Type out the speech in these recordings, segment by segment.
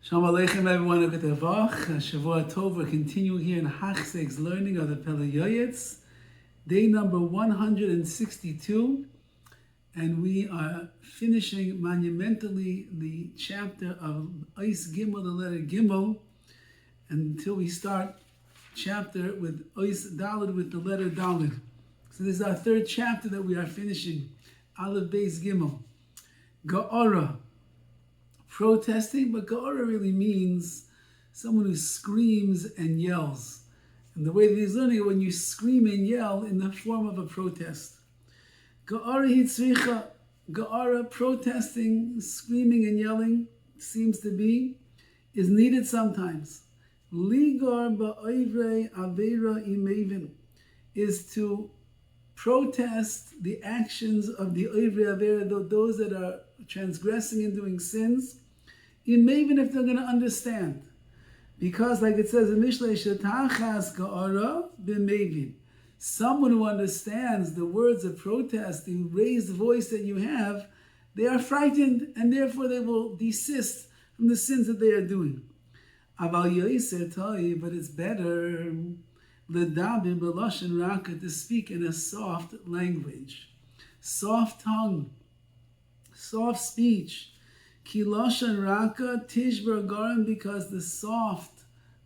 Shalom Aleichem, everyone. Good Tavach. Shavua Tov. We're continuing here in Hachsek's learning of the Pele Yoetz, day number 162, and we are finishing monumentally the chapter of Ois Gimel, the letter Gimel, until we start chapter with Ois Daled with the letter Daled. So this is our third chapter that we are finishing. Aleph Beis Gimel. Ga'ara. Protesting, but Ga'ara really means someone who screams and yells. And the way that he's learning it, when you scream and yell in the form of a protest. Ga'ara hitzricha, Ga'ara, protesting, screaming and yelling, seems to be, is needed sometimes. Ligar ba'ovrei aveira imevin, is to protest the actions of the ovrei aveira, those that are transgressing and doing sins, even if they're going to understand. Because like it says in Mishlei, Shetachas Ga'ara b'mevin, someone who understands the words of protest, the raised voice that you have, they are frightened and therefore they will desist from the sins that they are doing. Aval yoiser toi, but it's better l'daber b'lashon raka, to speak in a soft language, soft tongue, soft speech. Ki lashon raka tishbar garam, because the soft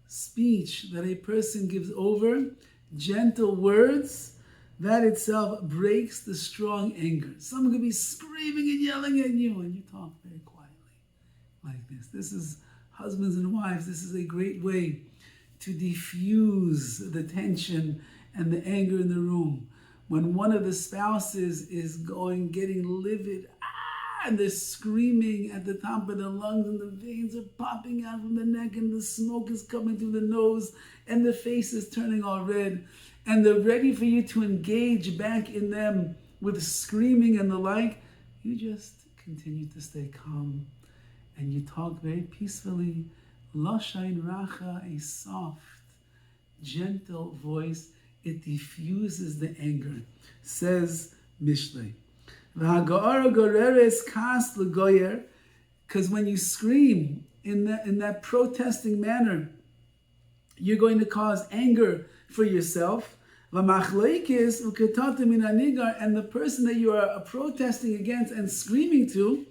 speech that a person gives over, gentle words, that itself breaks the strong anger. Someone could be screaming and yelling at you, and you talk very quietly like this. This is, husbands and wives, this is a great way to diffuse the tension and the anger in the room. When one of the spouses is getting livid, and they're screaming at the top of their lungs, and the veins are popping out from the neck, and the smoke is coming through the nose, and the face is turning all red, and they're ready for you to engage back in them with screaming and the like, you just continue to stay calm, and you talk very peacefully. Lashain racha, a soft, gentle voice, it diffuses the anger, says Mishlei. Because when you scream in that protesting manner, you're going to cause anger for yourself. And the person that you are protesting against and screaming to,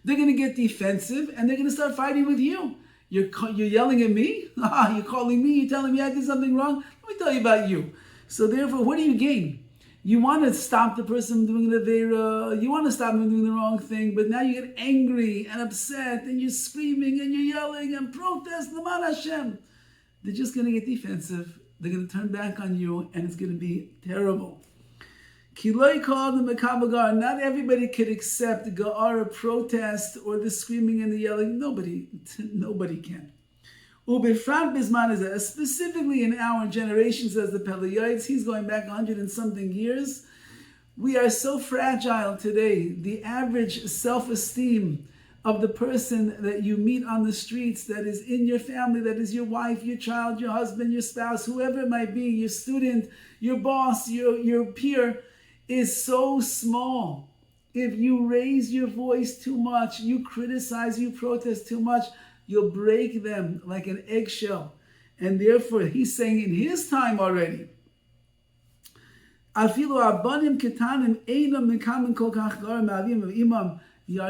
they're going to get defensive and they're going to start fighting with you. You're yelling at me? You're calling me? You're telling me I did something wrong? Let me tell you about you. So therefore, what do you gain? You want to stop the person from doing the Aveira, you want to stop them from doing the wrong thing, but now you get angry and upset, and you're screaming and you're yelling and protest, L'man Hashem. They're just going to get defensive. They're going to turn back on you, and it's going to be terrible. Not everybody could accept Ga'ara, protest, or the screaming and the yelling. Nobody can. Specifically in our generation, says the Pele Yoetz, he's going back 100 and something years. We are so fragile today. The average self-esteem of the person that you meet on the streets, that is in your family, that is your wife, your child, your husband, your spouse, whoever it might be, your student, your boss, your peer, is so small. If you raise your voice too much, you criticize, you protest too much, you'll break them like an eggshell. And therefore, he's saying in his time already, our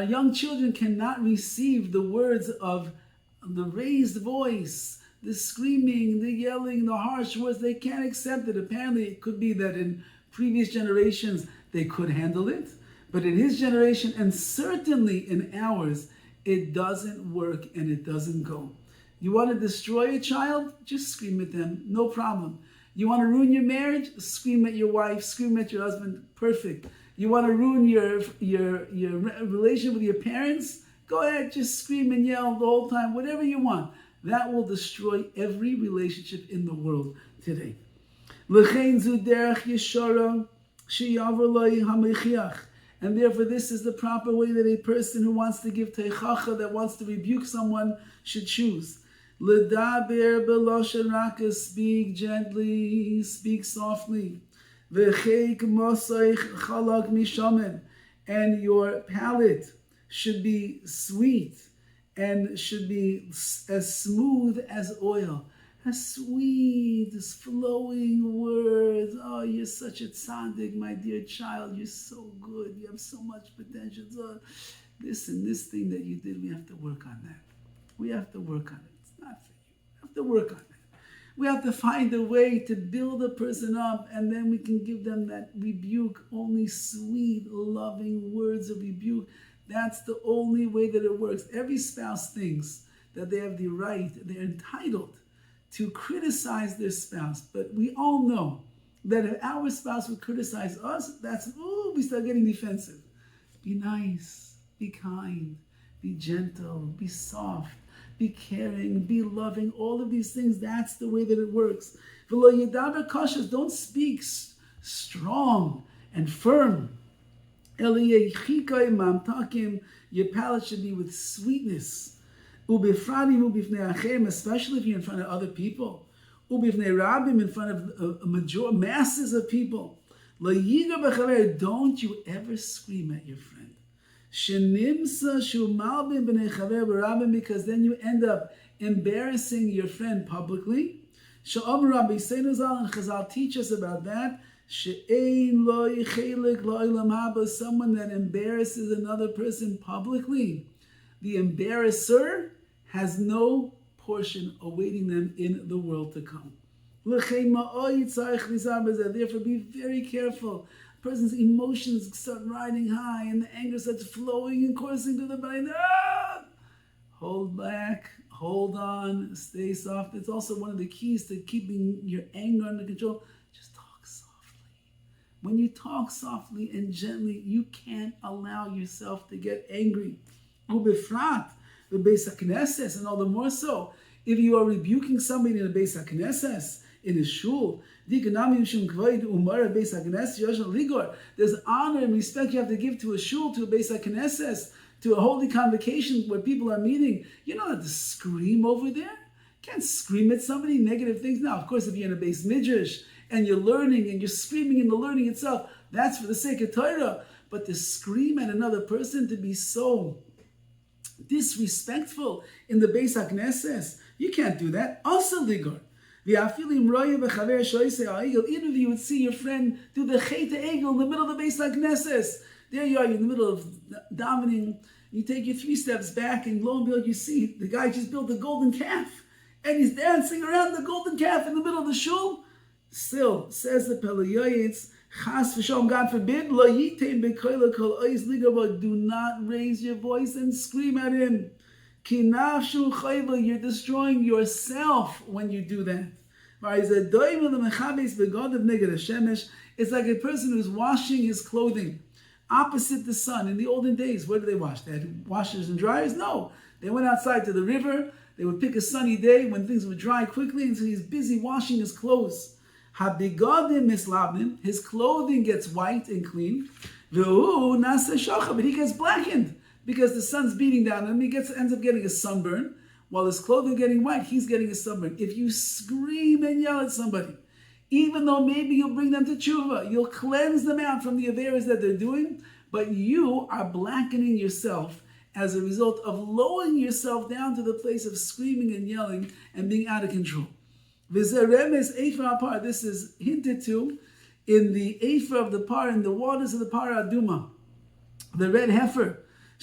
young children cannot receive the words of the raised voice, the screaming, the yelling, the harsh words. They can't accept it. Apparently, it could be that in previous generations, they could handle it. But in his generation, and certainly in ours, it doesn't work and it doesn't go. You want to destroy a child? Just scream at them, no problem. You want to ruin your marriage? Scream at your wife, scream at your husband, perfect. You want to ruin your relationship with your parents? Go ahead, just scream and yell the whole time, whatever you want. That will destroy every relationship in the world today. And therefore, this is the proper way that a person who wants to give teichacha, that wants to rebuke someone, should choose. L'daber b'lashon raka, speak gently, speak softly. V'cheik mosoich chalak mishamen, and your palate should be sweet and should be as smooth as oil, as sweet, as flowing words. Oh, you're such a tzaddik, my dear child. You're so good. You have so much potential. So this and this thing that you did, we have to work on that. We have to work on it. It's not for you. We have to work on it. We have to find a way to build a person up, and then we can give them that rebuke, only sweet, loving words of rebuke. That's the only way that it works. Every spouse thinks that they have the right, they're entitled to criticize their spouse. But we all know that if our spouse would criticize us, we start getting defensive. Be nice, be kind, be gentle, be soft, be caring, be loving, all of these things. That's the way that it works. Don't speak strong and firm. Your palate should be with sweetness. Especially if you're in front of other people. In front of masses of people. Don't you ever scream at your friend. Because then you end up embarrassing your friend publicly. Rabbi Chazal teach us about that. Someone that embarrasses another person publicly, the embarrasser has no portion awaiting them in the world to come. Therefore, be very careful. A person's emotions start riding high and the anger starts flowing and coursing to the brain. Hold back, hold on, stay soft. It's also one of the keys to keeping your anger under control. Just talk softly. When you talk softly and gently, you can't allow yourself to get angry. Ubefrat, the Beis HaKnesses, and all the more so, if you are rebuking somebody in the Beis HaKnesses, in a shul, there's honor and respect you have to give to a shul, to a Beis HaKnesses, to a holy convocation where people are meeting. You don't have to scream over there. You can't scream at somebody, negative things. Now, of course, if you're in a Beis Midrash and you're learning and you're screaming in the learning itself, that's for the sake of Torah. But to scream at another person, to be so disrespectful in the Beis HaKnesses, you can't do that. Also, Ligor. Even if you would see your friend do the Chet Egel in the middle of the Beis HaKnesses, there you are, you're in the middle of davening, you take your 3 steps back, and lo and behold, you see the guy just built a golden calf, and he's dancing around the golden calf in the middle of the shul. Still, says the Pele Yoetz, Chas v'shalom, God forbid, lo yitem b'koila kol ois ligabo, do not raise your voice and scream at him. You're destroying yourself when you do that. It's like a person who's washing his clothing opposite the sun. In the olden days, where did they wash? They had washers and dryers? No. They went outside to the river. They would pick a sunny day when things would dry quickly, and so he's busy washing his clothes. His clothing gets white and clean, but he gets blackened, because the sun's beating down on him. He ends up getting a sunburn. While his clothing getting white, he's getting a sunburn. If you scream and yell at somebody, even though maybe you'll bring them to tshuva, you'll cleanse them out from the averas that they're doing, but you are blackening yourself as a result of lowering yourself down to the place of screaming and yelling and being out of control. This is hinted to in the Ephah of the par, in the waters of the Par Aduma, the red heifer.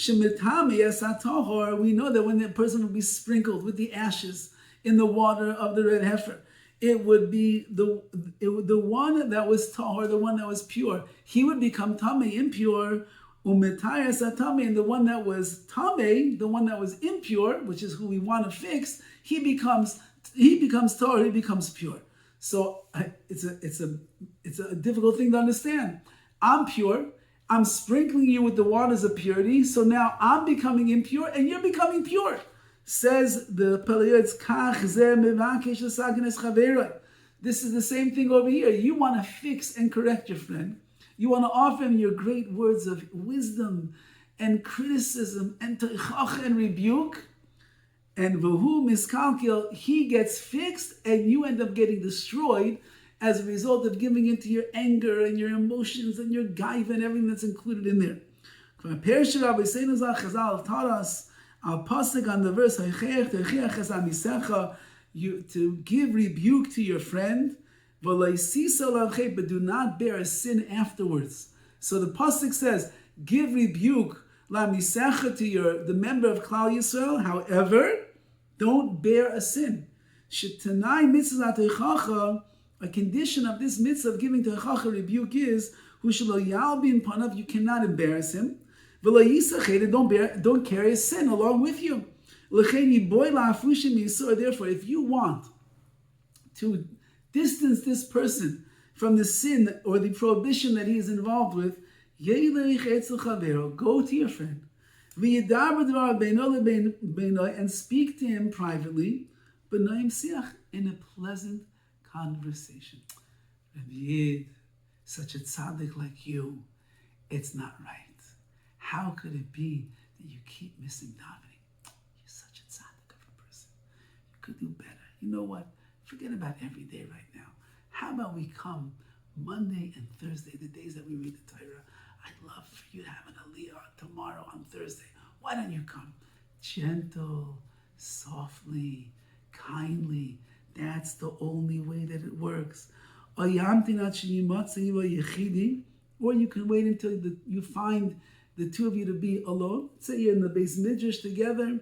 We know that when that person would be sprinkled with the ashes in the water of the red heifer, it would be the one that was tahor, the one that was pure. He would become tamei, impure, and the one that was tamei, the one that was impure, which is who we want to fix, he becomes tahor, he becomes pure. So it's a difficult thing to understand. I'm pure. I'm sprinkling you with the waters of purity, so now I'm becoming impure and you're becoming pure. Says the Pele Yoetz, this is the same thing over here. You want to fix and correct your friend. You want to offer him your great words of wisdom and criticism and teichach and rebuke. And v'hu miskalkil, he gets fixed and you end up getting destroyed as a result of giving into your anger and your emotions and your gaiva and everything that's included in there. Chazal taught us Al pasuk on the verse, you to give rebuke to your friend, but do not bear a sin afterwards. So the pasuk says, give rebuke to the member of Klal Yisrael. However, don't bear a sin. A condition of this mitzvah of giving to a chacha rebuke is you cannot embarrass him. Don't carry a sin along with you. Therefore, if you want to distance this person from the sin or the prohibition that he is involved with, go to your friend and speak to him privately, in a pleasant conversation. Rabbi, such a tzaddik like you, it's not right. How could it be that you keep missing davening? You're such a tzaddik of a person. You could do better. You know what? Forget about every day right now. How about we come Monday and Thursday, the days that we read the Torah? I'd love for you to have an aliyah tomorrow on Thursday. Why don't you come? Gentle, softly, kindly. That's the only way that it works. Or you can wait until you find the two of you to be alone. Say you're in the Beis Midrash together,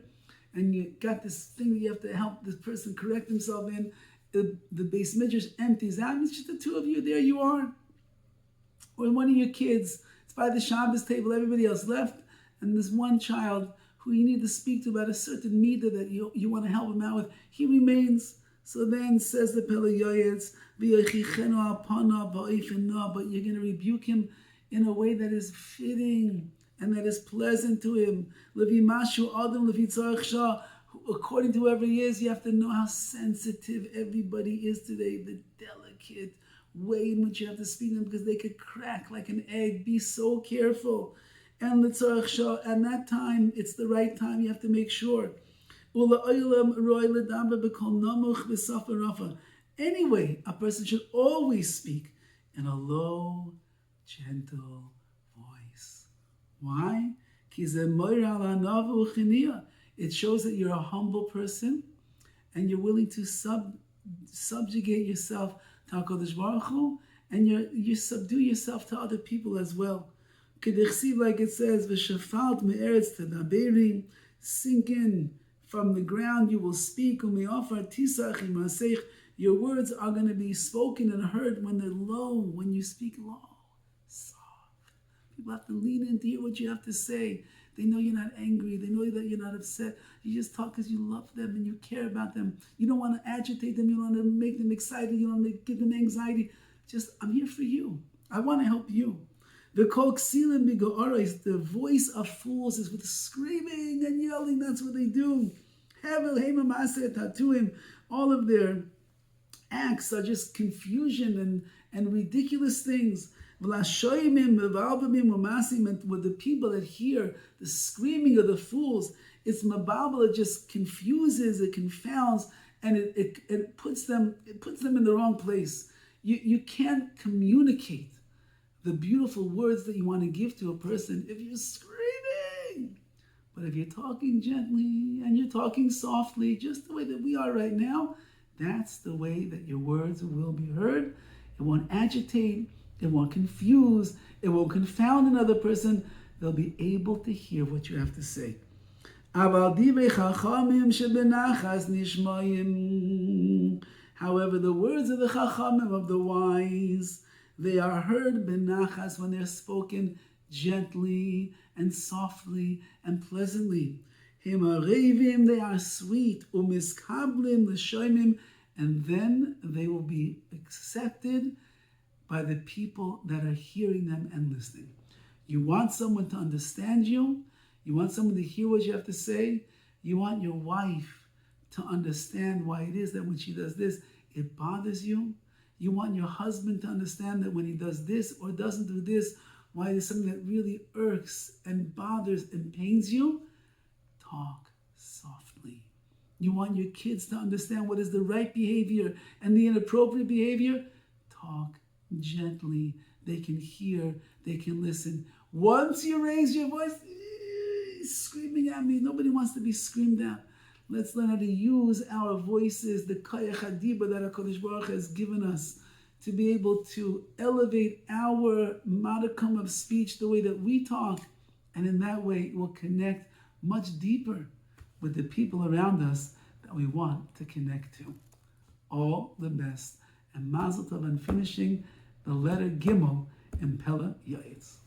and you got this thing that you have to help this person correct himself in. The Beis Midrash empties out. It's just the two of you. There you are. Or one of your kids, it's by the Shabbos table, everybody else left, and there's one child who you need to speak to about a certain midah that you want to help him out with. He remains. So then says the Pele Yoetz, but you're going to rebuke him in a way that is fitting and that is pleasant to him. According to whoever he is, you have to know how sensitive everybody is today, the delicate way in which you have to speak to them, because they could crack like an egg. Be so careful. And that time, it's the right time. You have to make sure. Anyway, a person should always speak in a low, gentle voice. Why? It shows that you're a humble person and you're willing to subjugate yourself to HaKadosh Baruch Hu, and you subdue yourself to other people as well. Like it says, "V'shafalt me'eretz tadaberi," sink in from the ground. You will speak. Your words are going to be spoken and heard when they're low. When you speak low, soft. People have to lean in to hear what you have to say. They know you're not angry. They know that you're not upset. You just talk because you love them and you care about them. You don't want to agitate them. You don't want to make them excited. You don't want to give them anxiety. Just, I'm here for you. I want to help you. The voice of fools is with screaming and yelling. That's what they do. All of their acts are just confusion and ridiculous things. And with the people that hear the screaming of the fools, it's mababel. It just confuses, it confounds, and it puts them in the wrong place. You can't communicate the beautiful words that you want to give to a person if you're screaming. But if you're talking gently and you're talking softly, just the way that we are right now, that's the way that your words will be heard. It won't agitate, it won't confuse, it won't confound another person. They'll be able to hear what you have to say. However, the words of the Chachamim, of the wise, they are heard benachas when they're spoken gently and softly and pleasantly. They are sweet, and then they will be accepted by the people that are hearing them and listening. You want someone to understand you. You want someone to hear what you have to say. You want your wife to understand why it is that when she does this, it bothers you. You want your husband to understand that when he does this or doesn't do this, why it is something that really irks and bothers and pains you. Talk softly. You want your kids to understand what is the right behavior and the inappropriate behavior. Talk gently. They can hear, they can listen. Once you raise your voice, Everybody's screaming at me. Nobody wants to be screamed at. Let's learn how to use our voices, the Kayach Hadiba that HaKadosh Baruch Hu has given us, to be able to elevate our modicum of speech the way that we talk. And in that way, it will connect much deeper with the people around us that we want to connect to. All the best. And Mazel Tov on finishing the letter Gimel in Pele Yoetz.